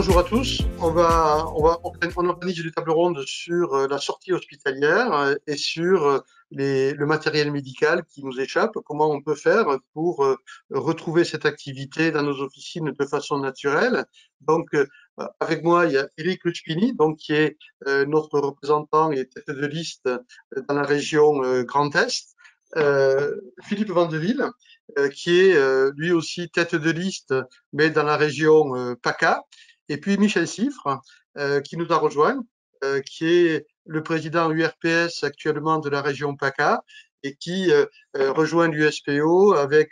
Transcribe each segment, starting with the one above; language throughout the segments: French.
Bonjour à tous. On organise une table ronde sur la sortie hospitalière et sur le matériel médical qui nous échappe. Comment on peut faire pour retrouver cette activité dans nos officines de façon naturelle. Donc, avec moi, il y a Eric Luchpini, donc qui est notre représentant et tête de liste dans la région Grand Est. Philippe Vandeville, qui est lui aussi tête de liste, mais dans la région PACA. Et puis Michel Siffre, qui nous a rejoint, qui est le président URPS actuellement de la région PACA et qui rejoint l'USPO avec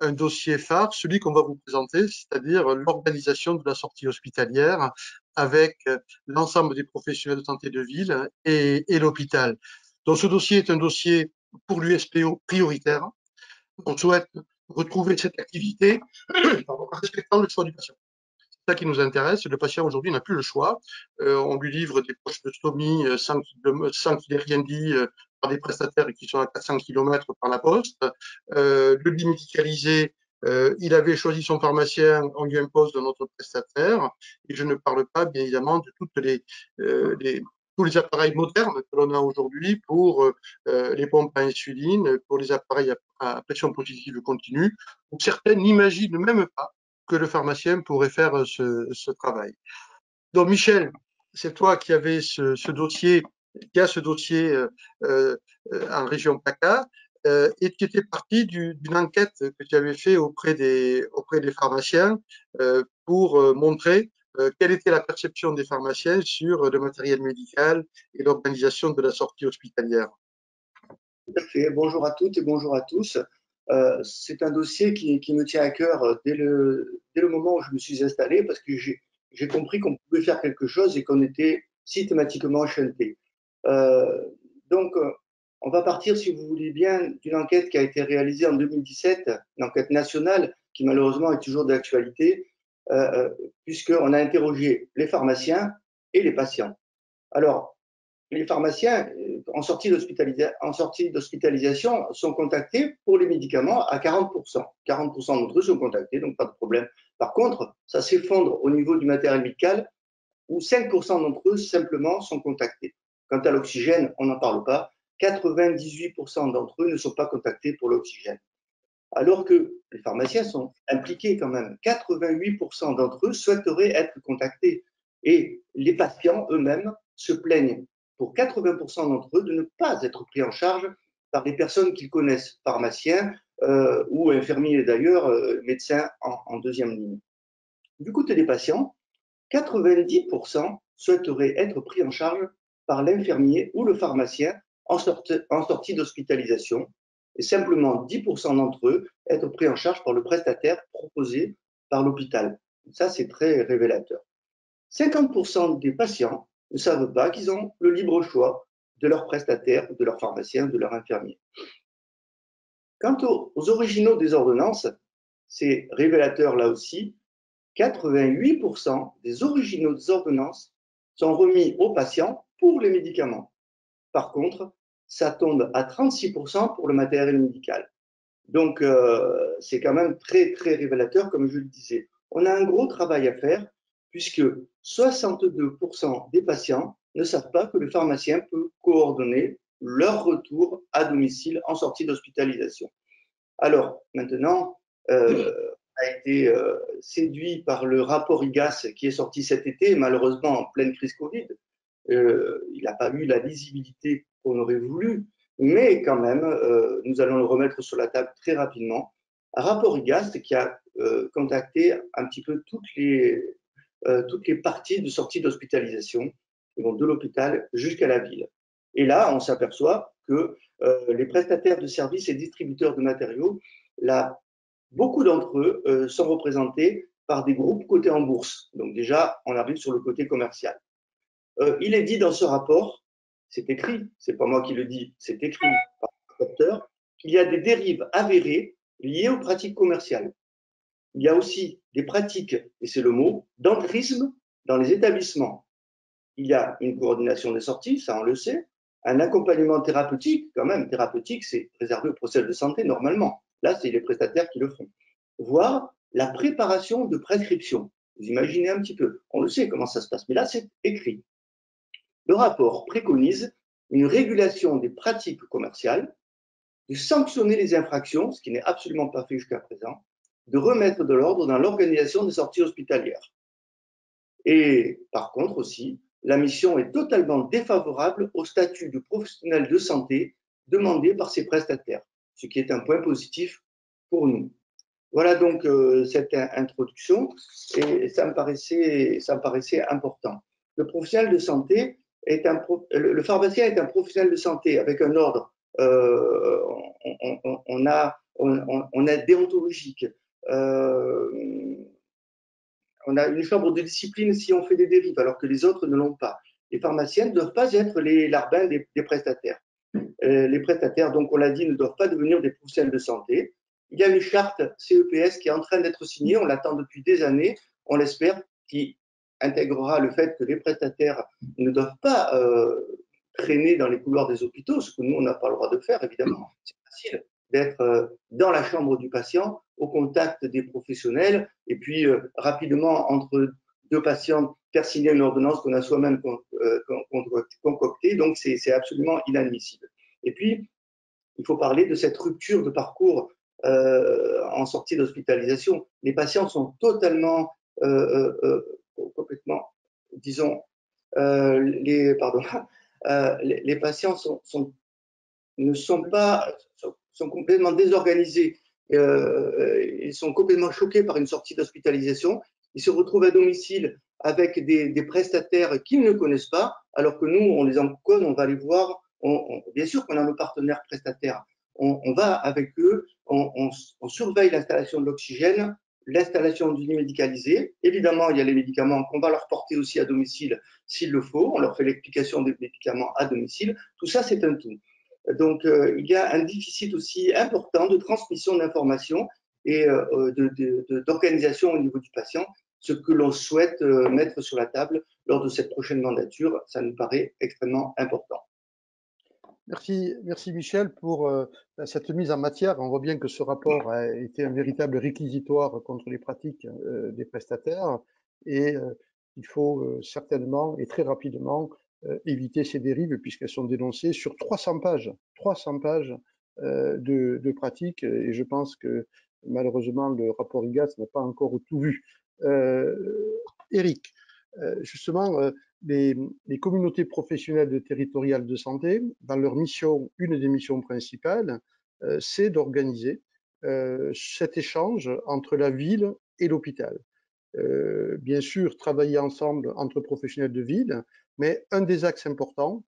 un dossier phare, celui qu'on va vous présenter, c'est-à-dire l'organisation de la sortie hospitalière avec l'ensemble des professionnels de santé de ville et l'hôpital. Donc ce dossier est un dossier pour l'USPO prioritaire. On souhaite retrouver cette activité en respectant le choix du patient. C'est ça qui nous intéresse. Le patient aujourd'hui n'a plus le choix. On lui livre des poches de stomie sans qu'il ait rien dit par des prestataires qui sont à 400 km par la poste. Le démédicaliser, il avait choisi son pharmacien, on lui impose de notre prestataire. Et je ne parle pas, bien évidemment, de tous les appareils modernes que l'on a aujourd'hui pour les pompes à insuline, pour les appareils à pression positive continue, où certains n'imaginent même pas que le pharmacien pourrait faire ce travail. Donc Michel, c'est toi qui avais ce dossier, qui a ce dossier en région PACA, et tu étais parti d'une enquête que tu avais fait auprès des pharmaciens pour montrer quelle était la perception des pharmaciens sur le matériel médical et l'organisation de la sortie hospitalière. Tout à fait. Bonjour à toutes et bonjour à tous. C'est un dossier qui me tient à cœur dès le moment où je me suis installé parce que j'ai compris qu'on pouvait faire quelque chose et qu'on était systématiquement chanté. Donc, on va partir, si vous voulez bien, d'une enquête qui a été réalisée en 2017, une enquête nationale qui malheureusement est toujours d'actualité, puisqu'on a interrogé les pharmaciens et les patients. Alors, les pharmaciens, en sortie d'hospitalisation, sont contactés pour les médicaments à 40%. 40% d'entre eux sont contactés, donc pas de problème. Par contre, ça s'effondre au niveau du matériel médical, où 5% d'entre eux, simplement, sont contactés. Quant à l'oxygène, on n'en parle pas. 98% d'entre eux ne sont pas contactés pour l'oxygène. Alors que les pharmaciens sont impliqués quand même. 88% d'entre eux souhaiteraient être contactés. Et les patients eux-mêmes se plaignent pour 80% d'entre eux de ne pas être pris en charge par les personnes qu'ils connaissent, pharmaciens ou infirmiers d'ailleurs, médecins en deuxième ligne. Du côté des patients, 90% souhaiteraient être pris en charge par l'infirmier ou le pharmacien en sortie d'hospitalisation et simplement 10% d'entre eux être pris en charge par le prestataire proposé par l'hôpital. Ça, c'est très révélateur. 50% des patients ne savent pas qu'ils ont le libre choix de leur prestataire, de leur pharmacien, de leur infirmier. Quant aux originaux des ordonnances, c'est révélateur là aussi, 88% des originaux des ordonnances sont remis aux patients pour les médicaments. Par contre, ça tombe à 36% pour le matériel médical. Donc, c'est quand même très, très révélateur, comme je le disais. On a un gros travail à faire puisque 62% des patients ne savent pas que le pharmacien peut coordonner leur retour à domicile en sortie d'hospitalisation. Alors, maintenant, on a été séduit par le rapport IGAS qui est sorti cet été, malheureusement en pleine crise Covid. Il n'a pas eu la lisibilité qu'on aurait voulu, mais quand même, nous allons le remettre sur la table très rapidement. Un rapport IGAS qui a contacté un petit peu toutes les parties de sortie d'hospitalisation, de l'hôpital jusqu'à la ville. Et là, on s'aperçoit que les prestataires de services et distributeurs de matériaux, là, beaucoup d'entre eux sont représentés par des groupes cotés en bourse. Donc déjà, on arrive sur le côté commercial. Il est dit dans ce rapport, c'est écrit, c'est pas moi qui le dis, c'est écrit par le rapporteur, qu'il y a des dérives avérées liées aux pratiques commerciales. Il y a aussi des pratiques, et c'est le mot, d'entrisme dans les établissements. Il y a une coordination des sorties, ça on le sait, un accompagnement thérapeutique, quand même, thérapeutique, c'est réservé aux professionnels de santé normalement. Là, c'est les prestataires qui le font. Voire la préparation de prescriptions. Vous imaginez un petit peu. On le sait comment ça se passe, mais là, c'est écrit. Le rapport préconise une régulation des pratiques commerciales, de sanctionner les infractions, ce qui n'est absolument pas fait jusqu'à présent, de remettre de l'ordre dans l'organisation des sorties hospitalières. Et par contre aussi, la mission est totalement défavorable au statut de professionnel de santé demandé par ces prestataires, ce qui est un point positif pour nous. Voilà donc cette introduction et ça me paraissait important. Le professionnel de santé le pharmacien est un professionnel de santé avec un ordre, on a déontologique, on a une chambre de discipline si on fait des dérives, alors que les autres ne l'ont pas. Les pharmaciens ne doivent pas être les larbins des prestataires. Les prestataires, donc on l'a dit, ne doivent pas devenir des professionnels de santé. Il y a une charte CEPS qui est en train d'être signée, on l'attend depuis des années, on l'espère, qui intégrera le fait que les prestataires ne doivent pas traîner dans les couloirs des hôpitaux, ce que nous, on n'a pas le droit de faire, évidemment. C'est facile d'être dans la chambre du patient, au contact des professionnels, et puis rapidement, entre deux patients, faire signer une ordonnance qu'on a soi-même concoctée, donc c'est absolument inadmissible. Et puis, il faut parler de cette rupture de parcours en sortie d'hospitalisation. Les patients sont totalement, complètement, disons, les patients sont complètement désorganisés. Ils sont complètement choqués par une sortie d'hospitalisation. Ils se retrouvent à domicile avec des prestataires qu'ils ne connaissent pas, alors que nous, on les en cause, on va les voir. Bien sûr qu'on a nos partenaires prestataires. On va avec eux, on surveille l'installation de l'oxygène, l'installation du lit médicalisé. Évidemment, il y a les médicaments qu'on va leur porter aussi à domicile s'il le faut. On leur fait l'explication des médicaments à domicile. Tout ça, c'est un tout. Donc, il y a un déficit aussi important de transmission d'informations et d'organisation au niveau du patient, ce que l'on souhaite mettre sur la table lors de cette prochaine mandature. Ça nous paraît extrêmement important. Merci Michel pour cette mise en matière. On voit bien que ce rapport a été un véritable réquisitoire contre les pratiques des prestataires et il faut certainement et très rapidement éviter ces dérives puisqu'elles sont dénoncées sur 300 pages de pratiques et je pense que malheureusement le rapport IGAS n'a pas encore tout vu. Eric, justement, les communautés professionnelles territoriales de santé, dans leur mission, une des missions principales, c'est d'organiser cet échange entre la ville et l'hôpital. Bien sûr, travailler ensemble entre professionnels de ville, mais un des axes importants,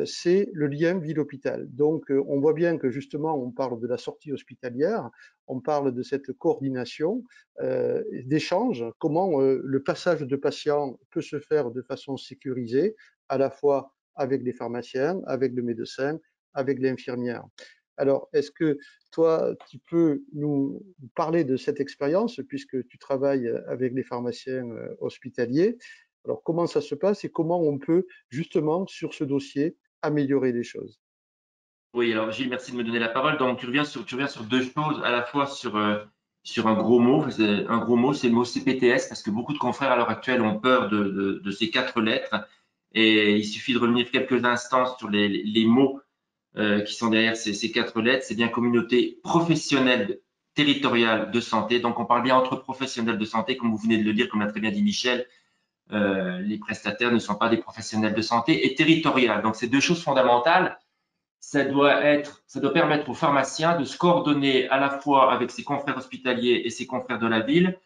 c'est le lien ville-hôpital. Donc, on voit bien que justement, on parle de la sortie hospitalière, on parle de cette coordination, d'échange, comment le passage de patients peut se faire de façon sécurisée, à la fois avec les pharmaciens, avec le médecin, avec l'infirmière. Alors, est-ce que toi, tu peux nous parler de cette expérience puisque tu travailles avec les pharmaciens hospitaliers? Alors, comment ça se passe et comment on peut justement sur ce dossier améliorer les choses? Oui, alors Gilles, merci de me donner la parole. Donc, tu reviens sur deux choses, à la fois sur un gros mot. Un gros mot, c'est le mot CPTS, parce que beaucoup de confrères à l'heure actuelle ont peur de ces quatre lettres. Et il suffit de revenir quelques instants sur les mots qui sont derrière ces quatre lettres. C'est bien communauté professionnelle territoriale de santé. Donc, on parle bien entre professionnels de santé, comme vous venez de le dire, comme l'a très bien dit Michel. Les prestataires ne sont pas des professionnels de santé et territoriales. Donc, c'est deux choses fondamentales. Ça doit permettre aux pharmaciens de se coordonner à la fois avec ses confrères hospitaliers et ses confrères de la ville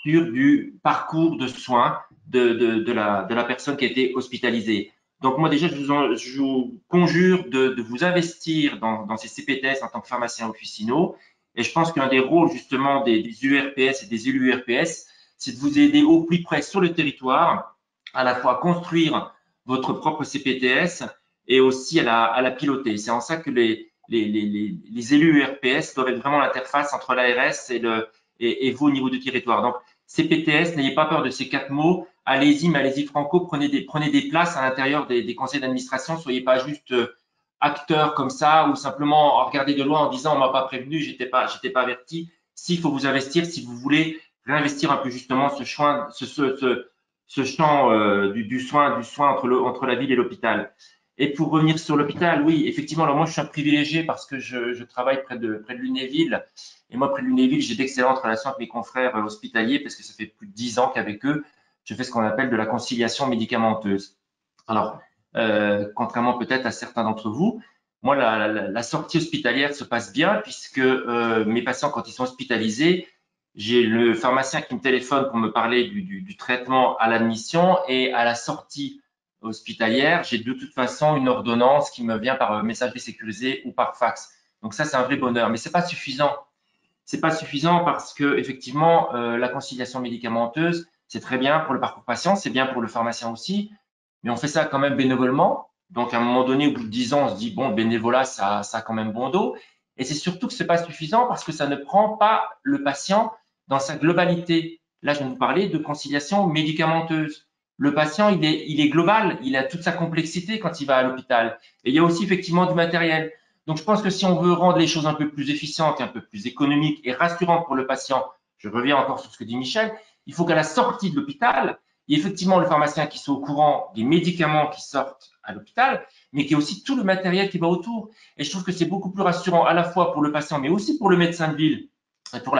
sur du parcours de soins de la personne qui a été hospitalisée. Donc moi déjà, je vous conjure de vous investir dans ces CPTS en tant que pharmaciens officinaux. Et je pense qu'un des rôles justement des URPS et des élus URPS, c'est de vous aider au plus près sur le territoire, à la fois à construire votre propre CPTS et aussi à la piloter. C'est en ça que les élus URPS doivent être vraiment l'interface entre l'ARS et vous au niveau du territoire. Donc, CPTS, n'ayez pas peur de ces quatre mots. Allez-y, mais allez-y franco, prenez des places à l'intérieur des conseils d'administration. Soyez pas juste acteurs comme ça ou simplement regardez de loin en disant on m'a pas prévenu, j'étais pas averti. S'il faut vous investir, si vous voulez réinvestir un peu justement ce champ du soin entre la ville et l'hôpital. Et pour revenir sur l'hôpital, oui, effectivement, alors moi je suis un privilégié parce que je travaille près de Lunéville. Et moi, près de Lunéville, j'ai d'excellentes relations avec mes confrères hospitaliers parce que ça fait plus de 10 ans qu'avec eux, je fais ce qu'on appelle de la conciliation médicamenteuse. Alors, contrairement peut-être à certains d'entre vous, moi, la sortie hospitalière se passe bien puisque mes patients, quand ils sont hospitalisés, j'ai le pharmacien qui me téléphone pour me parler du traitement à l'admission et à la sortie hospitalière, j'ai de toute façon une ordonnance qui me vient par messagerie sécurisée ou par fax. Donc ça, c'est un vrai bonheur, mais c'est pas suffisant. C'est pas suffisant parce que effectivement, la conciliation médicamenteuse, c'est très bien pour le parcours patient, c'est bien pour le pharmacien aussi, mais on fait ça quand même bénévolement. Donc à un moment donné, au bout de 10 ans, on se dit bon, le bénévolat, ça a quand même bon dos. Et c'est surtout que c'est pas suffisant parce que ça ne prend pas le patient dans sa globalité. Là, je viens de vous parler de conciliation médicamenteuse. Le patient, il est global, il a toute sa complexité quand il va à l'hôpital. Et il y a aussi effectivement du matériel. Donc, je pense que si on veut rendre les choses un peu plus efficientes et un peu plus économiques et rassurantes pour le patient, je reviens encore sur ce que dit Michel, il faut qu'à la sortie de l'hôpital, il y ait effectivement le pharmacien qui soit au courant des médicaments qui sortent à l'hôpital, mais qu'il y ait aussi tout le matériel qui va autour. Et je trouve que c'est beaucoup plus rassurant à la fois pour le patient, mais aussi pour le médecin de ville et pour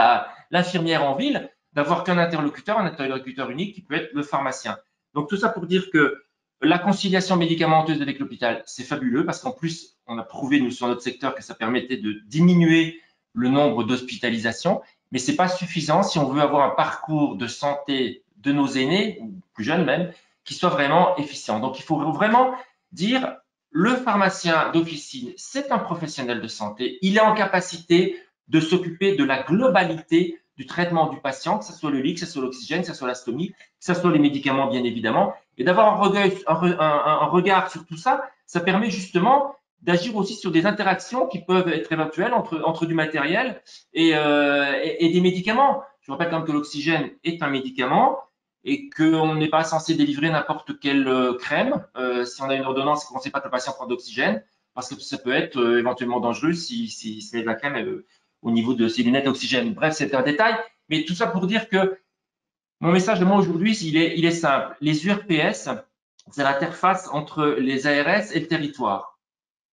l'infirmière en ville, d'avoir qu'un interlocuteur, un interlocuteur unique qui peut être le pharmacien. Donc, tout ça pour dire que la conciliation médicamenteuse avec l'hôpital, c'est fabuleux parce qu'en plus, on a prouvé, nous, sur notre secteur, que ça permettait de diminuer le nombre d'hospitalisations, mais ce n'est pas suffisant si on veut avoir un parcours de santé de nos aînés, ou plus jeunes même, qui soit vraiment efficient. Donc, il faut vraiment dire, le pharmacien d'officine, c'est un professionnel de santé, il est en capacité de s'occuper de la globalité du traitement du patient, que ce soit le lit, que ce soit l'oxygène, que ce soit la stomie, que ce soit les médicaments, bien évidemment. Et d'avoir un regard sur tout ça, ça permet justement d'agir aussi sur des interactions qui peuvent être éventuelles entre du matériel et des médicaments. Je rappelle quand même que l'oxygène est un médicament et qu'on n'est pas censé délivrer n'importe quelle crème si on a une ordonnance et qu'on ne sait pas que le patient prend d'oxygène, parce que ça peut être éventuellement dangereux si c'est la crème au niveau de ses lunettes d'oxygène. Bref, c'est un détail, mais tout ça pour dire que mon message de moi aujourd'hui, il est simple. Les URPS, c'est l'interface entre les ARS et le territoire.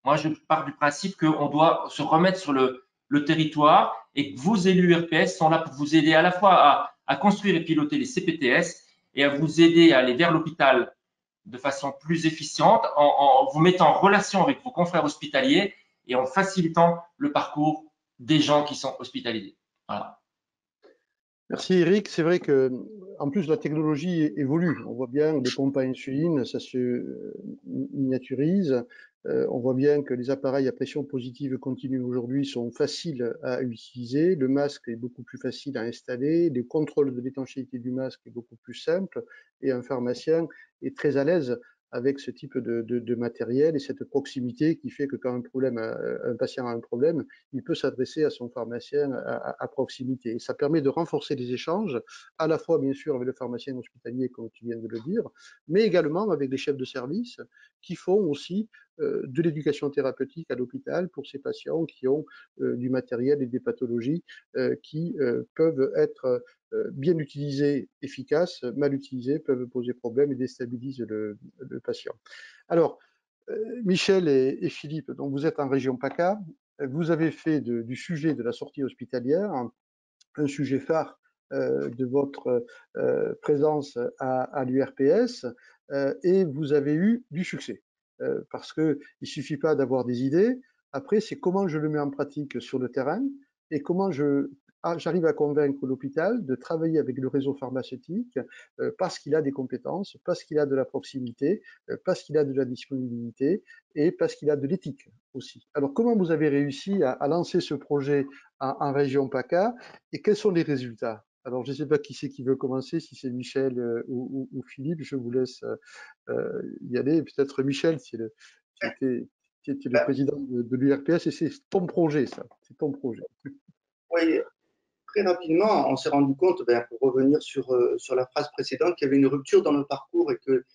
Moi, je pars du principe qu'on doit se remettre sur le territoire et que vos élus URPS sont là pour vous aider à la fois à construire et piloter les CPTS et à vous aider à aller vers l'hôpital de façon plus efficiente en vous mettant en relation avec vos confrères hospitaliers et en facilitant le parcours des gens qui sont hospitalisés. Voilà. Merci Eric. C'est vrai que, en plus, la technologie évolue. On voit bien les pompes à insuline, ça se miniaturise. On voit bien que les appareils à pression positive continue aujourd'hui sont faciles à utiliser. Le masque est beaucoup plus facile à installer. Le contrôle de l'étanchéité du masque est beaucoup plus simple. Et un pharmacien est très à l'aise avec ce type de matériel et cette proximité qui fait que quand un patient a un problème, il peut s'adresser à son pharmacien à proximité. Et ça permet de renforcer les échanges, à la fois bien sûr avec le pharmacien hospitalier, comme tu viens de le dire, mais également avec les chefs de service qui font aussi de l'éducation thérapeutique à l'hôpital pour ces patients qui ont du matériel et des pathologies qui peuvent être bien utilisés, efficaces, mal utilisés, peuvent poser problème et déstabilisent le patient. Alors, Michel et Philippe, donc vous êtes en région PACA, vous avez fait du sujet de la sortie hospitalière un sujet phare de votre présence à l'URPS et vous avez eu du succès. Parce qu'il ne suffit pas d'avoir des idées, après c'est comment je le mets en pratique sur le terrain et comment j'arrive à convaincre l'hôpital de travailler avec le réseau pharmaceutique parce qu'il a des compétences, parce qu'il a de la proximité, parce qu'il a de la disponibilité et parce qu'il a de l'éthique aussi. Alors comment vous avez réussi à lancer ce projet en région PACA et quels sont les résultats? Alors, je ne sais pas qui c'est qui veut commencer, si c'est Michel ou Philippe, je vous laisse y aller. Peut-être Michel, tu étais le président de l'URPS et c'est ton projet, ça. C'est ton projet. Oui, très rapidement, on s'est rendu compte, pour revenir sur la phrase précédente, qu'il y avait une rupture dans le parcours et que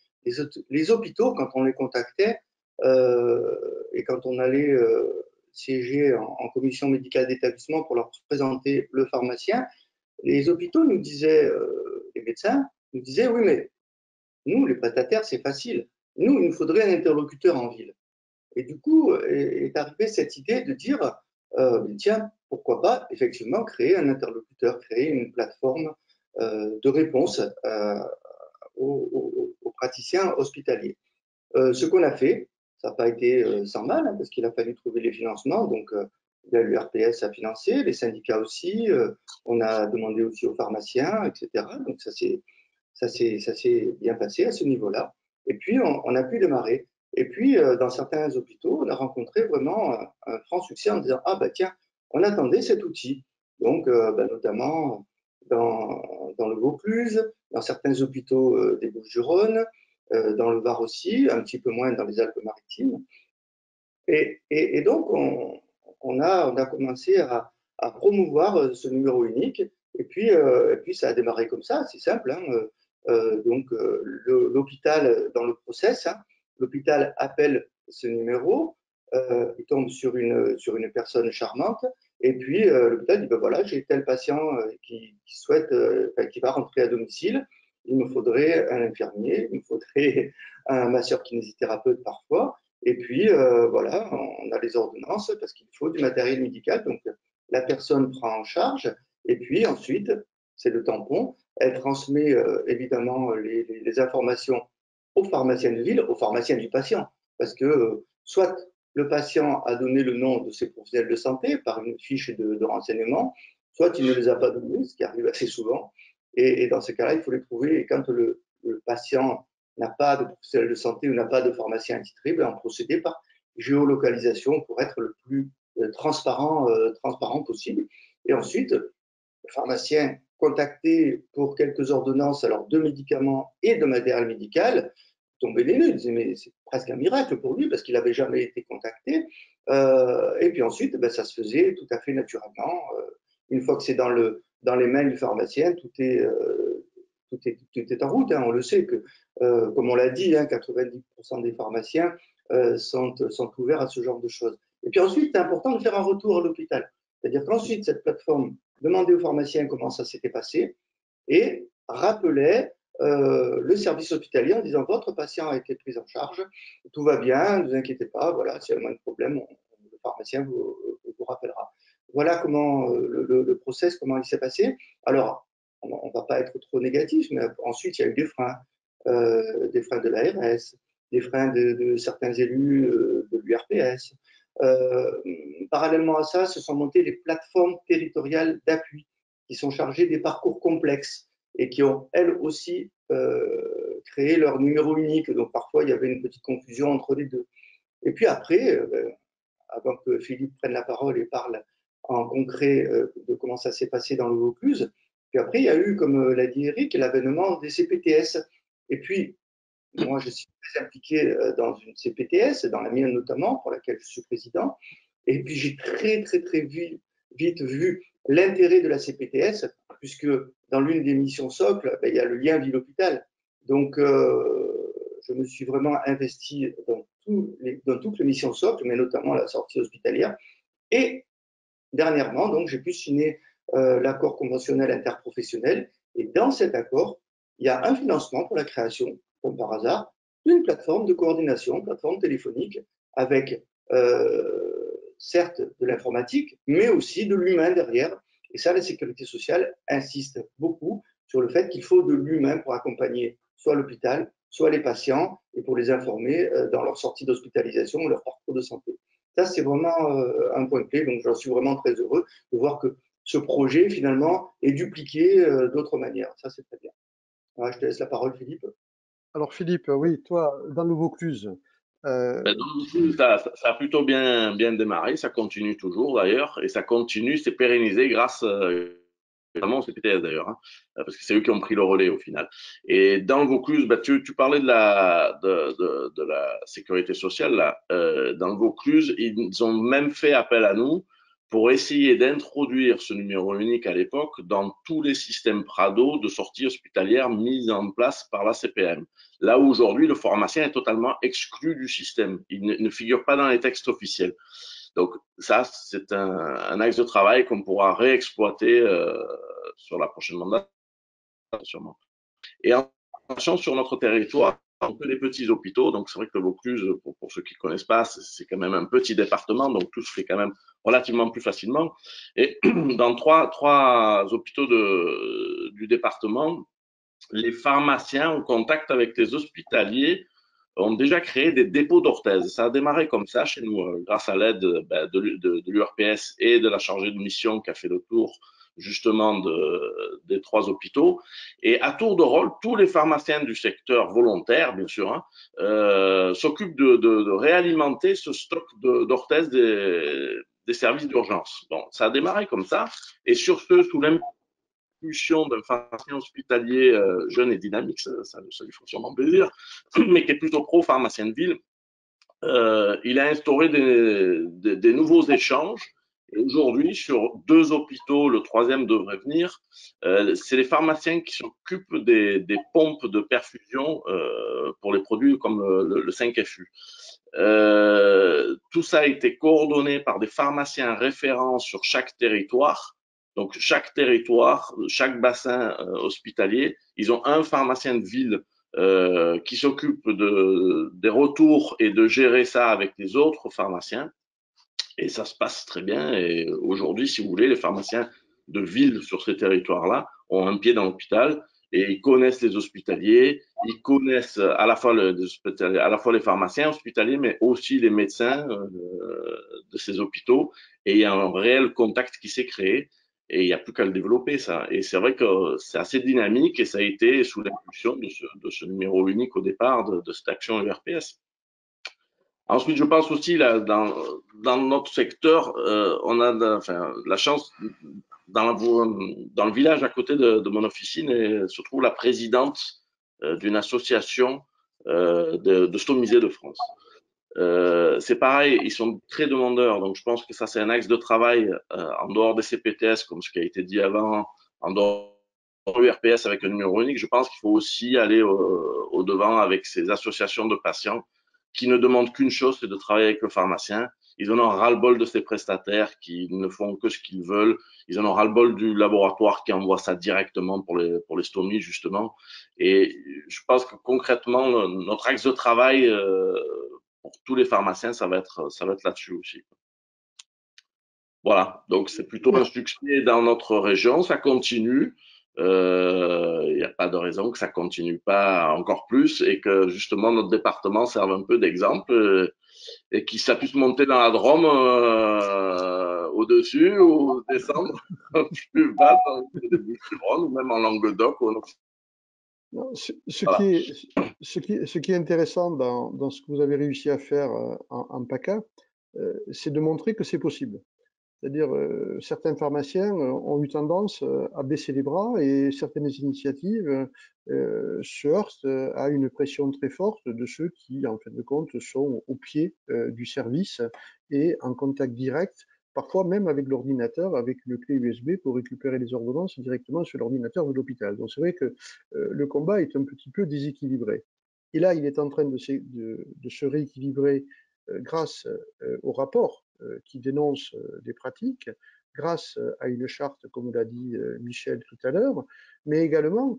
les hôpitaux, quand on les contactait et quand on allait siéger en commission médicale d'établissement pour leur présenter le pharmacien, les hôpitaux nous disaient, les médecins nous disaient, oui, mais nous, les prestataires, c'est facile. Nous, il nous faudrait un interlocuteur en ville. Et du coup, est arrivée cette idée de dire, tiens, pourquoi pas effectivement créer un interlocuteur, créer une plateforme de réponse aux praticiens hospitaliers. Ce qu'on a fait, ça n'a pas été sans mal, hein, parce qu'il a fallu trouver les financements. Donc, l'URPS a financé, les syndicats aussi. On a demandé aussi aux pharmaciens, etc. Donc, ça s'est bien passé à ce niveau-là. Et puis, on a pu démarrer. Et puis, dans certains hôpitaux, on a rencontré vraiment un franc succès en disant, ah bah tiens, on attendait cet outil. Donc, notamment dans le Vaucluse, dans certains hôpitaux des Bouches-du-Rhône, dans le Var aussi, un petit peu moins dans les Alpes-Maritimes. Et donc, on a commencé à promouvoir ce numéro unique. Et puis, ça a démarré comme ça, c'est simple. Hein. Donc, l'hôpital, dans le process, hein, l'hôpital appelle ce numéro, il tombe sur une personne charmante, et puis l'hôpital dit, ben voilà, j'ai tel patient qui souhaite, qui va rentrer à domicile, il me faudrait un infirmier, il me faudrait un masseur-kinésithérapeute parfois, et puis voilà, on a les ordonnances parce qu'il faut du matériel médical, donc la personne prend en charge, et puis ensuite, c'est le tampon, elle transmet évidemment les informations aux pharmaciens de ville, aux pharmaciens du patient, parce que soit le patient a donné le nom de ses professionnels de santé par une fiche de renseignement, soit il ne les a pas donnés, ce qui arrive assez souvent, et dans ce cas-là, il faut les trouver, et quand le patient n'a pas de professionnel de santé ou n'a pas de pharmacien attitré, ben, on procédait par géolocalisation pour être le plus transparent possible. Et ensuite, le pharmacien contacté pour quelques ordonnances, alors de médicaments et de matériel médical, tombait des nues. Il disait, mais c'est presque un miracle pour lui parce qu'il n'avait jamais été contacté. Et puis ensuite, ben, ça se faisait tout à fait naturellement. Une fois que c'est dans les mains du pharmacien, tout est en route. Hein. On le sait que, comme on l'a dit, hein, 90% des pharmaciens sont ouverts à ce genre de choses. Et puis ensuite, c'est important de faire un retour à l'hôpital. C'est-à-dire qu'ensuite, cette plateforme demandait aux pharmaciens comment ça s'était passé et rappelait le service hospitalier en disant votre patient a été pris en charge, tout va bien, ne vous inquiétez pas, voilà, s'il y a le moins de problème, le pharmacien vous rappellera. Voilà comment le process, comment il s'est passé. Alors, on ne va pas être trop négatif, mais ensuite, il y a eu des freins de l'ARS, des freins de certains élus de l'URPS. Parallèlement à ça, se sont montées des plateformes territoriales d'appui qui sont chargées des parcours complexes et qui ont, elles aussi, créé leur numéro unique. Donc, parfois, il y avait une petite confusion entre les deux. Et puis après, avant que Philippe prenne la parole et parle en concret de comment ça s'est passé dans le Vaucluse, puis après, il y a eu, comme l'a dit Eric, l'avènement des CPTS. Et puis, moi, je suis très impliqué dans une CPTS, dans la mienne notamment, pour laquelle je suis président. Et puis, j'ai très vite vu l'intérêt de la CPTS, puisque dans l'une des missions socles, ben, il y a le lien ville-hôpital. Donc, je me suis vraiment investi dans toutes les missions socles, mais notamment la sortie hospitalière. Et dernièrement, donc, j'ai pu signer l'accord conventionnel interprofessionnel. Et dans cet accord, il y a un financement pour la création, comme par hasard, d'une plateforme de coordination, plateforme téléphonique, avec certes de l'informatique, mais aussi de l'humain derrière. Et ça, la sécurité sociale insiste beaucoup sur le fait qu'il faut de l'humain pour accompagner soit l'hôpital, soit les patients, et pour les informer dans leur sortie d'hospitalisation ou leur parcours de santé. Ça, c'est vraiment un point clé, donc j'en suis vraiment très heureux de voir que ce projet, finalement, est dupliqué d'autres manières. Ça, c'est très bien. Voilà, je te laisse la parole, Philippe. Alors Philippe, oui, toi, dans le Vaucluse, Ben, donc, ça a plutôt bien démarré, ça continue toujours d'ailleurs, et ça continue, c'est pérennisé grâce notamment au CPTS d'ailleurs, hein, parce que c'est eux qui ont pris le relais au final. Et dans le Vaucluse, ben, tu parlais de la sécurité sociale, là. Dans le Vaucluse, ils ont même fait appel à nous pour essayer d'introduire ce numéro unique à l'époque dans tous les systèmes Prado de sortie hospitalière mis en place par la CPM. Là où aujourd'hui, le pharmacien est totalement exclu du système. Il ne figure pas dans les textes officiels. Donc ça, c'est un axe de travail qu'on pourra réexploiter sur la prochaine mandat, sûrement. Et en sachant sur notre territoire, on peut les petits hôpitaux. Donc c'est vrai que le Vaucluse, pour ceux qui ne connaissent pas, c'est quand même un petit département, donc tout se fait quand même relativement plus facilement. Et dans trois hôpitaux du département, les pharmaciens en contact avec les hospitaliers ont déjà créé des dépôts d'orthèses. Ça a démarré comme ça chez nous, grâce à l'aide de l'URPS et de la chargée de mission qui a fait le tour justement des trois hôpitaux. Et à tour de rôle, tous les pharmaciens du secteur volontaire, bien sûr, s'occupent de réalimenter ce stock d'orthèses des services d'urgence. Bon, ça a démarré comme ça. Et sur ce, sous l'impulsion d'un pharmacien hospitalier jeune et dynamique, ça lui fera sûrement plaisir, mais qui est plutôt pro-pharmacien de ville, il a instauré des nouveaux échanges. Et aujourd'hui, sur 2 hôpitaux, le 3e devrait venir, c'est les pharmaciens qui s'occupent des pompes de perfusion pour les produits comme le 5FU. Tout ça a été coordonné par des pharmaciens référents sur chaque territoire. Donc, chaque territoire, chaque bassin hospitalier, ils ont un pharmacien de ville qui s'occupe des retours et de gérer ça avec les autres pharmaciens. Et ça se passe très bien. Et aujourd'hui, si vous voulez, les pharmaciens de ville sur ces territoires-là ont un pied dans l'hôpital et ils connaissent les hospitaliers, ils connaissent à la fois les pharmaciens hospitaliers, mais aussi les médecins de ces hôpitaux. Et il y a un réel contact qui s'est créé. Et il n'y a plus qu'à le développer, ça. Et c'est vrai que c'est assez dynamique et ça a été sous l'impulsion de ce numéro unique au départ de cette action URPS. Ensuite, je pense aussi, là, dans notre secteur, on a la chance, dans le village à côté de mon officine, se trouve la présidente d'une association de stomisés de France. C'est pareil, ils sont très demandeurs, donc je pense que ça c'est un axe de travail en dehors des CPTS, comme ce qui a été dit avant, en dehors du RPS avec un numéro unique. Je pense qu'il faut aussi aller au devant avec ces associations de patients qui ne demandent qu'une chose, c'est de travailler avec le pharmacien. Ils en ont ras-le-bol de ces prestataires qui ne font que ce qu'ils veulent. Ils en ont ras-le-bol du laboratoire qui envoie ça directement pour les stomies, justement. Et je pense que concrètement, notre axe de travail pour tous les pharmaciens, ça va être là-dessus aussi. Voilà, donc c'est plutôt un succès dans notre région, ça continue. Il n'y a pas de raison que ça continue pas encore plus et que justement notre département serve un peu d'exemple et qu'il ça puisse monter dans la Drôme au-dessus ou descendre plus bas dans les Bouches-du-Rhône ou même en Languedoc. Ce qui est intéressant dans ce que vous avez réussi à faire en PACA, c'est de montrer que c'est possible. C'est-à-dire, certains pharmaciens ont eu tendance à baisser les bras et certaines initiatives se heurtent à une pression très forte de ceux qui, en fin de compte, sont au pied du service et en contact direct, parfois même avec l'ordinateur, avec une clé USB pour récupérer les ordonnances directement sur l'ordinateur de l'hôpital. Donc c'est vrai que le combat est un petit peu déséquilibré. Et là, il est en train de se rééquilibrer grâce au rapport qui dénonce des pratiques, grâce à une charte, comme l'a dit Michel tout à l'heure, mais également,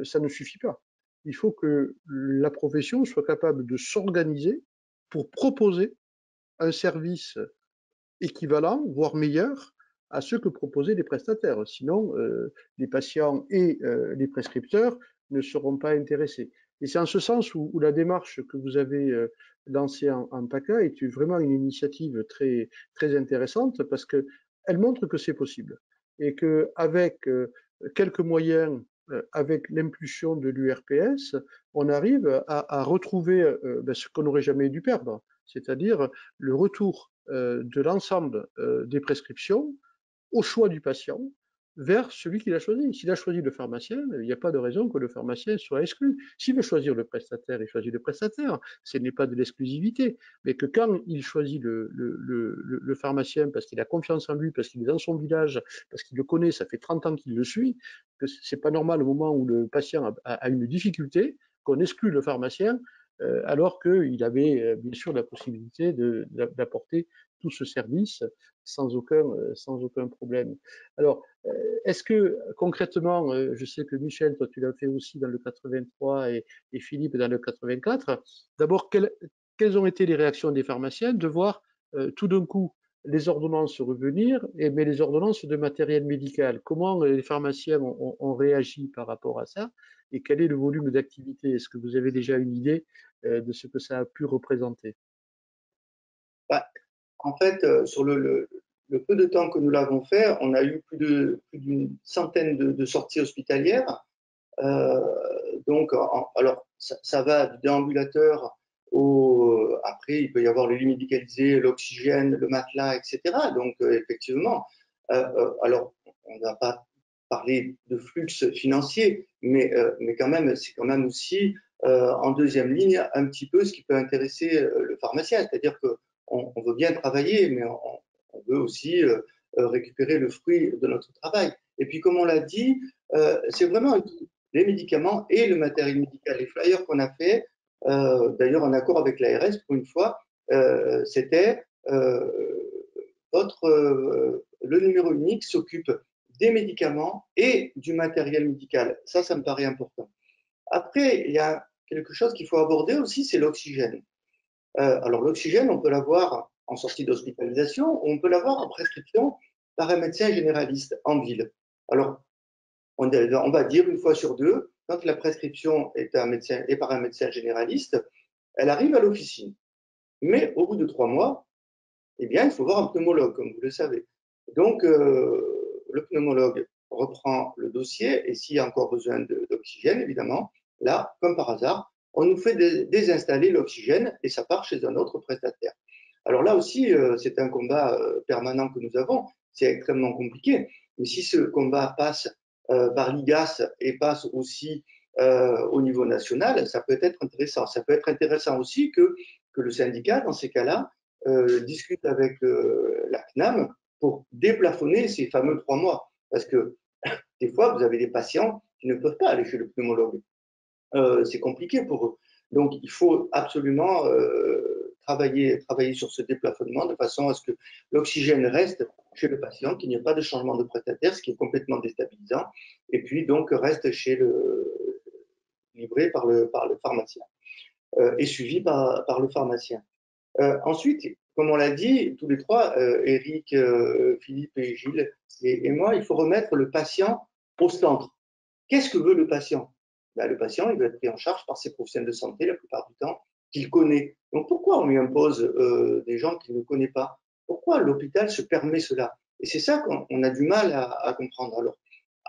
ça ne suffit pas. Il faut que la profession soit capable de s'organiser pour proposer un service équivalent, voire meilleur, à ce que proposaient les prestataires. Sinon, les patients et les prescripteurs ne seront pas intéressés. Et c'est en ce sens où la démarche que vous avez lancée en PACA est vraiment une initiative très, très intéressante parce qu'elle montre que c'est possible et qu'avec quelques moyens, avec l'impulsion de l'URPS, on arrive à retrouver ce qu'on n'aurait jamais dû perdre, c'est-à-dire le retour de l'ensemble des prescriptions au choix du patient vers celui qu'il a choisi. S'il a choisi le pharmacien, il n'y a pas de raison que le pharmacien soit exclu. S'il veut choisir le prestataire, il choisit le prestataire. Ce n'est pas de l'exclusivité, mais que quand il choisit le pharmacien parce qu'il a confiance en lui, parce qu'il est dans son village, parce qu'il le connaît, ça fait 30 ans qu'il le suit, que c'est pas normal au moment où le patient a une difficulté qu'on exclut le pharmacien alors qu'il avait bien sûr la possibilité d'apporter tout ce service sans aucun problème. Alors, est-ce que concrètement, je sais que Michel, toi tu l'as fait aussi dans le 83 et Philippe dans le 84, d'abord, quelles ont été les réactions des pharmaciens de voir tout d'un coup les ordonnances revenir, mais les ordonnances de matériel médical? Comment les pharmaciens ont réagi par rapport à ça et quel est le volume d'activité? Est-ce que vous avez déjà une idée de ce que ça a pu représenter? Bah, en fait, sur le peu de temps que nous l'avons fait, on a eu plus d'une centaine de sorties hospitalières. Donc, alors, ça va du déambulateur après, il peut y avoir le lit médicalisé, l'oxygène, le matelas, etc. Donc, effectivement, alors, on ne va pas parler de flux financiers, mais quand même, c'est quand même aussi en deuxième ligne un petit peu ce qui peut intéresser le pharmacien. C'est-à-dire qu'on veut bien travailler, mais on veut aussi récupérer le fruit de notre travail. Et puis, comme on l'a dit, c'est vraiment les médicaments et le matériel médical. Les flyers qu'on a fait, d'ailleurs en accord avec l'ARS pour une fois, c'était le numéro unique s'occupe des médicaments et du matériel médical. Ça me paraît important. Après, il y a quelque chose qu'il faut aborder aussi, c'est l'oxygène. Alors l'oxygène, on peut l'avoir en sortie d'hospitalisation ou on peut l'avoir en prescription par un médecin généraliste en ville. Alors, on va dire une fois sur deux, quand la prescription est par un médecin généraliste, elle arrive à l'officine. Mais au bout de 3 mois, eh bien, il faut voir un pneumologue, comme vous le savez. Donc, le pneumologue reprend le dossier et s'il y a encore besoin d'oxygène, évidemment, là, comme par hasard, on nous fait désinstaller l'oxygène et ça part chez un autre prestataire. Alors là aussi, c'est un combat permanent que nous avons. C'est extrêmement compliqué. Mais si ce combat passe par l'IGAS et passe aussi au niveau national, ça peut être intéressant. Ça peut être intéressant aussi que le syndicat, dans ces cas-là, discute avec la CNAM pour déplafonner ces fameux 3 mois. Parce que des fois, vous avez des patients qui ne peuvent pas aller chez le pneumologue. C'est compliqué pour eux. Donc, il faut absolument travailler sur ce déplafonnement de façon à ce que l'oxygène reste chez le patient, qu'il n'y ait pas de changement de prestataire, ce qui est complètement déstabilisant, et puis donc reste livré par le pharmacien et suivi par le pharmacien. Ensuite, comme on l'a dit, tous les trois, Eric, Philippe et Gilles et moi, il faut remettre le patient au centre. Qu'est-ce que veut le patient? Le patient, il veut être pris en charge par ses professionnels de santé la plupart du temps qu'il connaît. Donc pourquoi on lui impose des gens qu'il ne connaît pas? Pourquoi l'hôpital se permet cela? Et c'est ça qu'on a du mal à comprendre. Alors,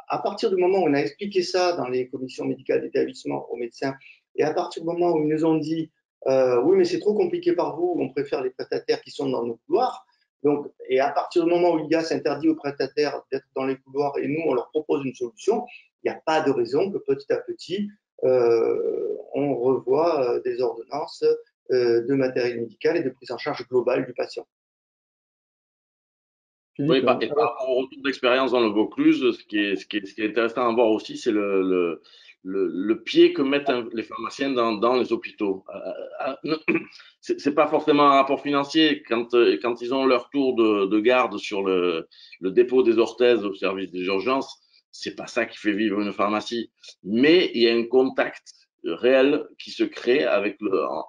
à partir du moment où on a expliqué ça dans les commissions médicales d'établissement aux médecins, et à partir du moment où ils nous ont dit oui, mais c'est trop compliqué par vous, on préfère les prestataires qui sont dans nos couloirs. Donc, et à partir du moment où l'IGAS interdit aux prestataires d'être dans les couloirs et nous, on leur propose une solution, il n'y a pas de raison que petit à petit, on revoie des ordonnances de matériel médical et de prise en charge globale du patient. Oui, et par rapport au retour d'expérience dans le Vaucluse, ce qui est intéressant à voir aussi, c'est le pied que mettent les pharmaciens dans les hôpitaux. C'est pas forcément un rapport financier quand ils ont leur tour de garde sur le dépôt des orthèses au service des urgences. C'est pas ça qui fait vivre une pharmacie, mais il y a un contact réel qui se crée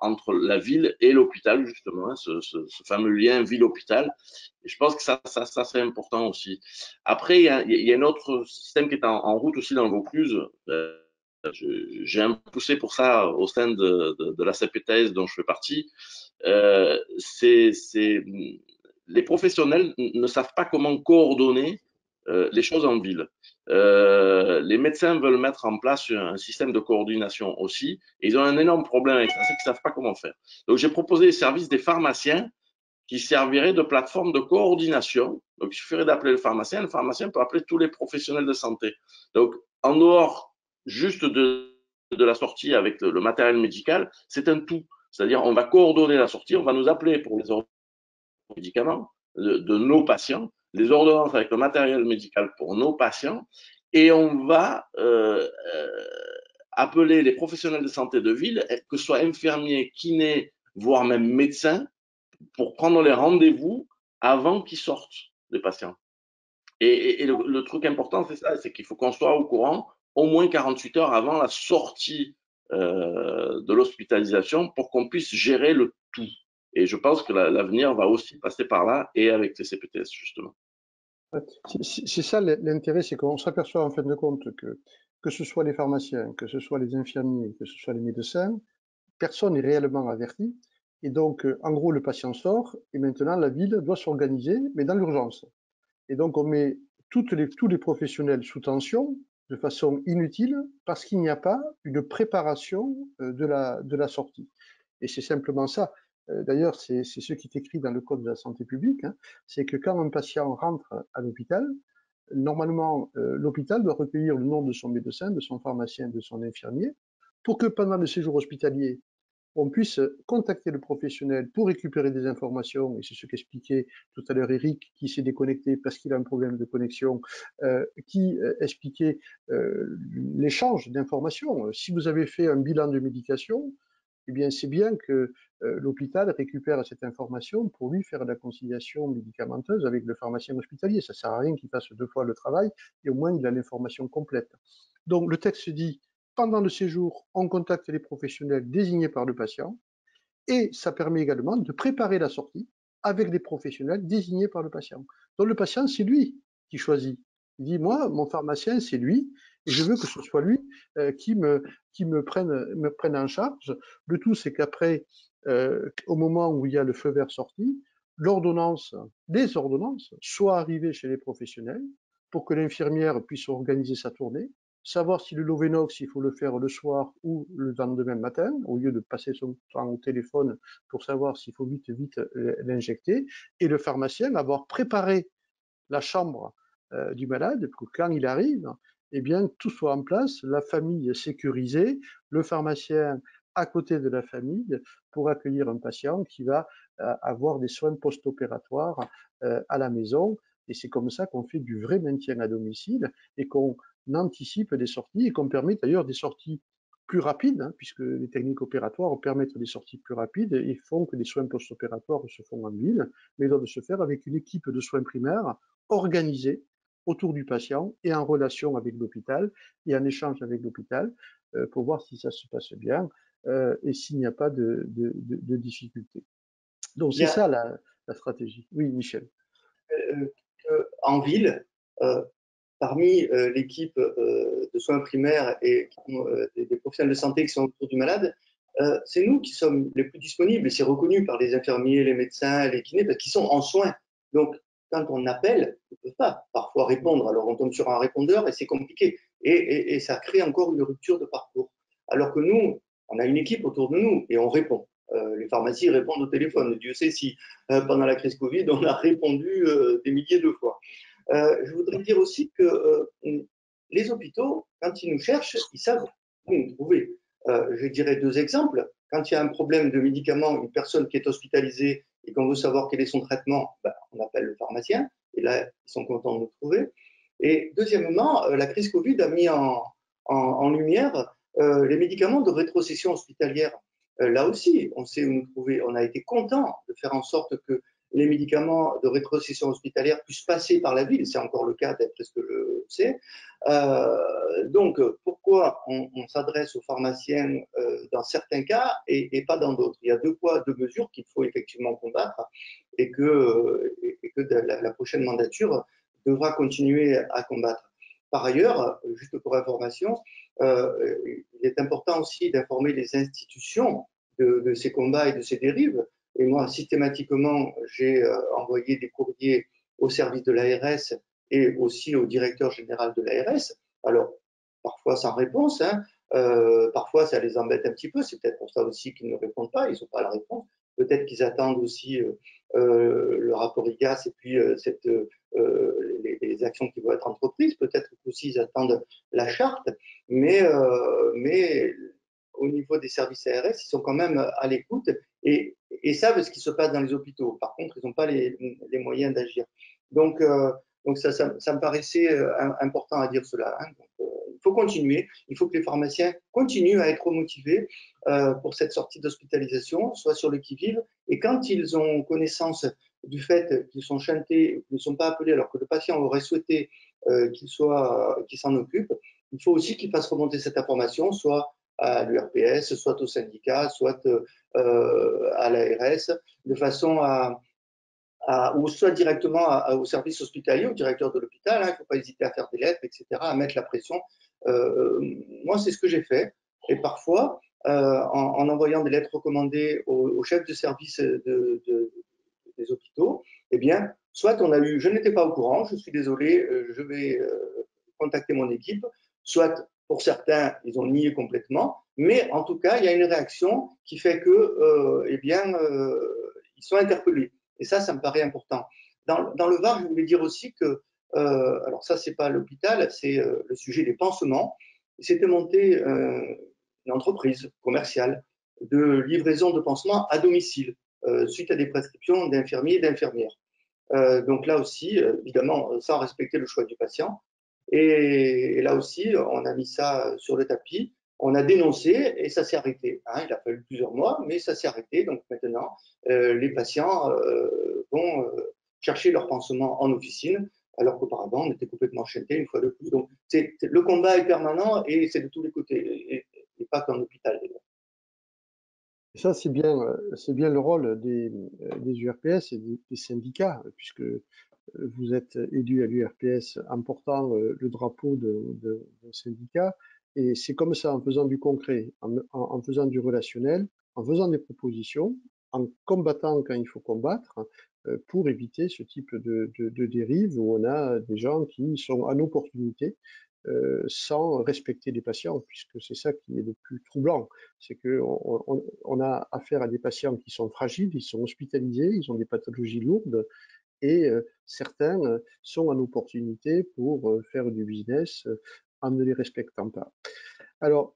entre la ville et l'hôpital, justement, hein, ce fameux lien ville-hôpital. Et je pense que ça c'est important aussi. Après, il y a un autre système qui est en route aussi dans le Vaucluse. J'ai un peu poussé pour ça au sein de la CPTS dont je fais partie. Les professionnels ne savent pas comment coordonner les choses en ville. Les médecins veulent mettre en place un système de coordination aussi. Et ils ont un énorme problème avec ça, c'est qu'ils ne savent pas comment faire. Donc, j'ai proposé les services des pharmaciens qui servirait de plateforme de coordination. Donc, il suffirait d'appeler le pharmacien peut appeler tous les professionnels de santé. Donc, en dehors juste de la sortie avec le matériel médical, c'est un tout. C'est-à-dire, on va coordonner la sortie, on va nous appeler pour les médicaments de nos patients, les ordonnances avec le matériel médical pour nos patients, et on va appeler les professionnels de santé de ville, que ce soit infirmiers, kinés, voire même médecins, pour prendre les rendez-vous avant qu'ils sortent, les patients. Et le truc important, c'est ça, c'est qu'il faut qu'on soit au courant au moins 48 heures avant la sortie de l'hospitalisation pour qu'on puisse gérer le tout. Et je pense que l'avenir va aussi passer par là et avec les CPTS, justement. C'est ça l'intérêt, c'est qu'on s'aperçoit en fin de compte que ce soit les pharmaciens, que ce soit les infirmiers, que ce soit les médecins, personne n'est réellement averti. Et donc, en gros, le patient sort et maintenant la ville doit s'organiser, mais dans l'urgence. Et donc, on met tous les professionnels sous tension de façon inutile parce qu'il n'y a pas une préparation de la sortie. Et c'est simplement ça. D'ailleurs, c'est ce qui est écrit dans le Code de la santé publique, hein, c'est que quand un patient rentre à l'hôpital, normalement, l'hôpital doit recueillir le nom de son médecin, de son pharmacien, de son infirmier, pour que pendant le séjour hospitalier, on puisse contacter le professionnel pour récupérer des informations, et c'est ce qu'expliquait tout à l'heure Eric, qui s'est déconnecté parce qu'il a un problème de connexion, qui expliquait l'échange d'informations. Si vous avez fait un bilan de médication, eh bien, c'est bien que l'hôpital récupère cette information pour lui faire la conciliation médicamenteuse avec le pharmacien hospitalier. Ça ne sert à rien qu'il fasse 2 fois le travail, et au moins il a l'information complète. Donc le texte dit, pendant le séjour, on contacte les professionnels désignés par le patient, et ça permet également de préparer la sortie avec des professionnels désignés par le patient. Donc le patient, c'est lui qui choisit. Il dit, moi, mon pharmacien, c'est lui, et je veux que ce soit lui qui me prenne en charge. Le tout, c'est qu'après, au moment où il y a le feu vert sorti, les ordonnances soient arrivées chez les professionnels pour que l'infirmière puisse organiser sa tournée, savoir si le Lovenox, il faut le faire le soir ou le lendemain matin, au lieu de passer son temps au téléphone pour savoir s'il faut vite l'injecter, et le pharmacien avoir préparé la chambre du malade pour que quand il arrive, eh bien, tout soit en place, la famille sécurisée, le pharmacien à côté de la famille pour accueillir un patient qui va avoir des soins post-opératoires à la maison. Et c'est comme ça qu'on fait du vrai maintien à domicile et qu'on anticipe des sorties et qu'on permet d'ailleurs des sorties plus rapides, hein, puisque les techniques opératoires permettent des sorties plus rapides et font que les soins post-opératoires se font en ville, mais doivent se faire avec une équipe de soins primaires organisée autour du patient et en relation avec l'hôpital et en échange avec l'hôpital pour voir si ça se passe bien et s'il n'y a pas de difficultés. Donc c'est ça la stratégie. Oui, Michel. En ville, parmi l'équipe de soins primaires et des professionnels de santé qui sont autour du malade, c'est nous qui sommes les plus disponibles et c'est reconnu par les infirmiers, les médecins, les kinés parce qu'ils sont en soins. Donc, quand on appelle, on ne peut pas parfois répondre. Alors, on tombe sur un répondeur et c'est compliqué. Et ça crée encore une rupture de parcours. Alors que nous, on a une équipe autour de nous et on répond. Les pharmacies répondent au téléphone. Dieu sait si pendant la crise Covid, on a répondu des milliers de fois. Je voudrais dire aussi que les hôpitaux, quand ils nous cherchent, ils savent où nous trouver. Je dirais 2 exemples. Quand il y a un problème de médicament, une personne qui est hospitalisée et qu'on veut savoir quel est son traitement, on appelle le pharmacien. Et là, ils sont contents de nous trouver. Et deuxièmement, la crise Covid a mis en lumière les médicaments de rétrocession hospitalière. Là aussi, on sait où nous trouver. On a été content de faire en sorte que les médicaments de rétrocession hospitalière puissent passer par la ville. C'est encore le cas d'après ce que je sais. Donc, pourquoi on s'adresse aux pharmaciens dans certains cas et pas dans d'autres? Il y a 2 poids, 2 mesures qu'il faut effectivement combattre et que la prochaine mandature devra continuer à combattre. Par ailleurs, juste pour information, il est important aussi d'informer les institutions de ces combats et de ces dérives. Et moi, systématiquement, j'ai envoyé des courriers au service de l'ARS et aussi au directeur général de l'ARS. Alors, parfois sans réponse, hein, parfois ça les embête un petit peu, c'est peut-être pour ça aussi qu'ils ne répondent pas, ils n'ont pas la réponse. Peut-être qu'ils attendent aussi le rapport IGAS et puis les actions qui vont être entreprises. Peut-être aussi ils attendent la charte, mais au niveau des services ARS, ils sont quand même à l'écoute et savent ce qui se passe dans les hôpitaux. Par contre, ils n'ont pas les moyens d'agir. Donc ça me paraissait important à dire cela. Hein. Donc, il faut continuer. Il faut que les pharmaciens continuent à être motivés pour cette sortie d'hospitalisation, soit sur le qui-vive. Et quand ils ont connaissance du fait qu'ils sont chantés, qu'ils ne sont pas appelés alors que le patient aurait souhaité qu'il s'en occupe, il faut aussi qu'ils fassent remonter cette information, soit à l'URPS, soit au syndicat, soit à l'ARS, de façon ou soit directement au service hospitalier, au directeur de l'hôpital. Il ne faut pas hésiter à faire des lettres, etc., à mettre la pression. Moi, c'est ce que j'ai fait. Et parfois, en envoyant des lettres recommandées au chef de service des hôpitaux, eh bien, soit on a eu, je n'étais pas au courant, je suis désolé, je vais contacter mon équipe, soit pour certains, ils ont nié complètement, mais en tout cas, il y a une réaction qui fait que, eh bien, ils sont interpellés. Et ça me paraît important. Dans le Var, je voulais dire aussi que, alors ça, c'est pas l'hôpital, c'est le sujet des pansements. C'était monté une entreprise commerciale de livraison de pansements à domicile, suite à des prescriptions d'infirmiers et d'infirmières. Donc là aussi, évidemment, sans respecter le choix du patient. Et là aussi, on a mis ça sur le tapis, on a dénoncé et ça s'est arrêté. Il a fallu plusieurs mois, mais ça s'est arrêté. Donc maintenant, les patients vont chercher leur pansement en officine, alors qu'auparavant, on était complètement chanté une fois de plus. Donc le combat est permanent et c'est de tous les côtés, et pas qu'en hôpital d'ailleurs. Ça, c'est bien le rôle des URPS et des syndicats, puisque vous êtes élu à l'URPS en portant le drapeau d'un syndicat. Et c'est comme ça, en faisant du concret, en faisant du relationnel, en faisant des propositions, en combattant quand il faut combattre, pour éviter ce type de dérive où on a des gens qui sont en opportunité sans respecter les patients, puisque c'est ça qui est le plus troublant. C'est qu'on a affaire à des patients qui sont fragiles, ils sont hospitalisés, ils ont des pathologies lourdes, et certains sont en opportunité pour faire du business en ne les respectant pas. Alors,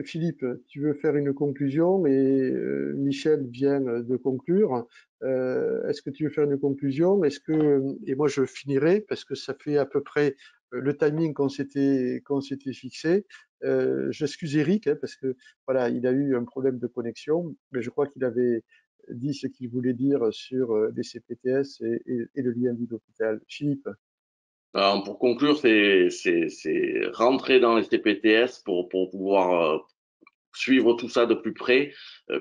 Philippe, tu veux faire une conclusion et Michel vient de conclure. Est-ce que tu veux faire une conclusion? Et moi je finirai parce que ça fait à peu près le timing qu'on s'était fixé. J'excuse Eric parce que voilà, il a eu un problème de connexion, mais je crois qu'il avait dit ce qu'il voulait dire sur les CPTS et le lien d'hôpital. Philippe. Alors, pour conclure, c'est rentrer dans les CPTS pour pouvoir suivre tout ça de plus près,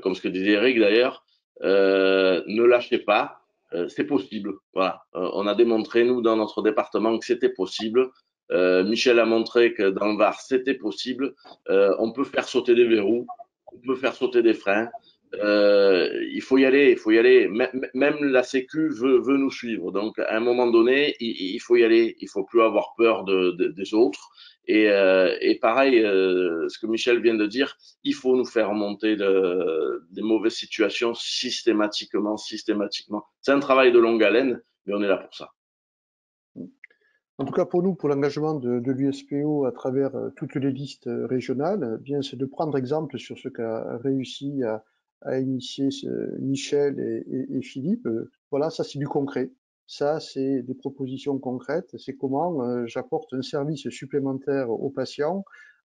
comme ce que disait Eric d'ailleurs. Ne lâchez pas, c'est possible. Voilà, on a démontré nous dans notre département que c'était possible. Michel a montré que dans le Var c'était possible. On peut faire sauter des verrous, on peut faire sauter des freins. Il faut y aller, il faut y aller. Même la Sécu veut nous suivre. Donc, à un moment donné, il faut y aller. Il faut plus avoir peur des autres. Et pareil, ce que Michel vient de dire, il faut nous faire monter des mauvaises situations systématiquement. C'est un travail de longue haleine, mais on est là pour ça. En tout cas, pour nous, pour l'engagement de l'USPO à travers toutes les listes régionales, bien, c'est de prendre exemple sur ce qu'a réussi à initier Michel et Philippe. Voilà, ça c'est du concret. Ça, c'est des propositions concrètes. C'est comment j'apporte un service supplémentaire aux patients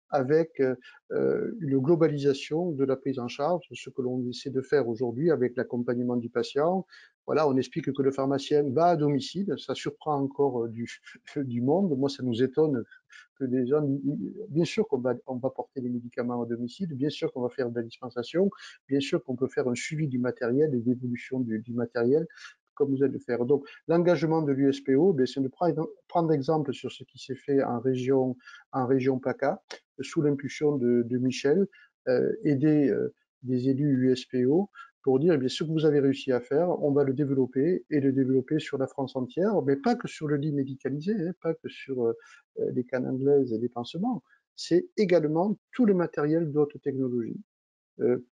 avec une globalisation de la prise en charge, ce que l'on essaie de faire aujourd'hui avec l'accompagnement du patient. Voilà, on explique que le pharmacien va à domicile, ça surprend encore du monde. Moi, ça nous étonne que des gens, bien sûr qu'on va porter les médicaments à domicile, bien sûr qu'on va faire de la dispensation, bien sûr qu'on peut faire un suivi du matériel et d'évolution du matériel, comme vous allez le faire. Donc, l'engagement de l'USPO, c'est de prendre exemple sur ce qui s'est fait en région PACA, sous l'impulsion de Michel, aider des élus USPO pour dire, eh bien, ce que vous avez réussi à faire, on va le développer et le développer sur la France entière, mais pas que sur le lit médicalisé, pas que sur les cannes anglaises et les pansements. C'est également tout le matériel d'autres technologies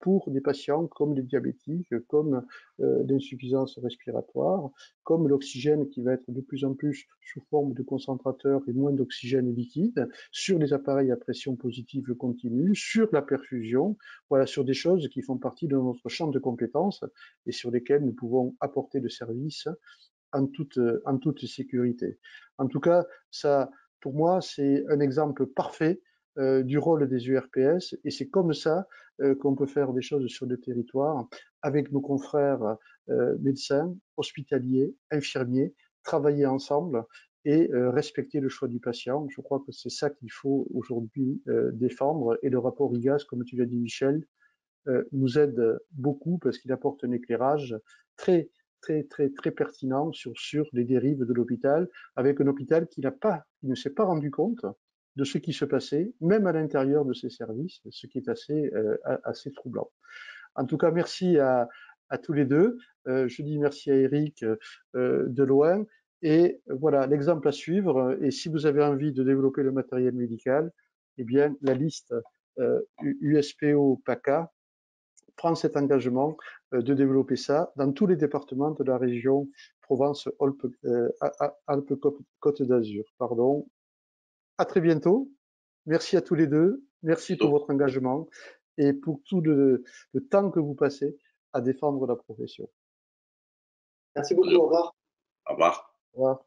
pour des patients comme les diabétiques, comme l'insuffisance respiratoire, comme l'oxygène qui va être de plus en plus sous forme de concentrateur et moins d'oxygène liquide, sur les appareils à pression positive continue, sur la perfusion, voilà, sur des choses qui font partie de notre champ de compétences et sur lesquelles nous pouvons apporter le service en toute sécurité. En tout cas, ça, pour moi, c'est un exemple parfait du rôle des URPS, et c'est comme ça qu'on peut faire des choses sur le territoire avec nos confrères médecins, hospitaliers, infirmiers, travailler ensemble et respecter le choix du patient. Je crois que c'est ça qu'il faut aujourd'hui défendre, et le rapport IGAS, comme tu l'as dit Michel, nous aide beaucoup parce qu'il apporte un éclairage très pertinent sur les dérives de l'hôpital, avec un hôpital qui ne s'est pas rendu compte de ce qui se passait, même à l'intérieur de ses services, ce qui est assez troublant. En tout cas, merci à tous les deux. Je dis merci à Eric de loin. Et voilà l'exemple à suivre. Et si vous avez envie de développer le matériel médical, eh bien, la liste USPO PACA prend cet engagement de développer ça dans tous les départements de la région Provence-Alpes-Côte d'Azur. Pardon. À très bientôt. Merci à tous les deux. Merci pour votre engagement et pour tout le temps que vous passez à défendre la profession. Merci beaucoup. Au revoir. Au revoir. Au revoir.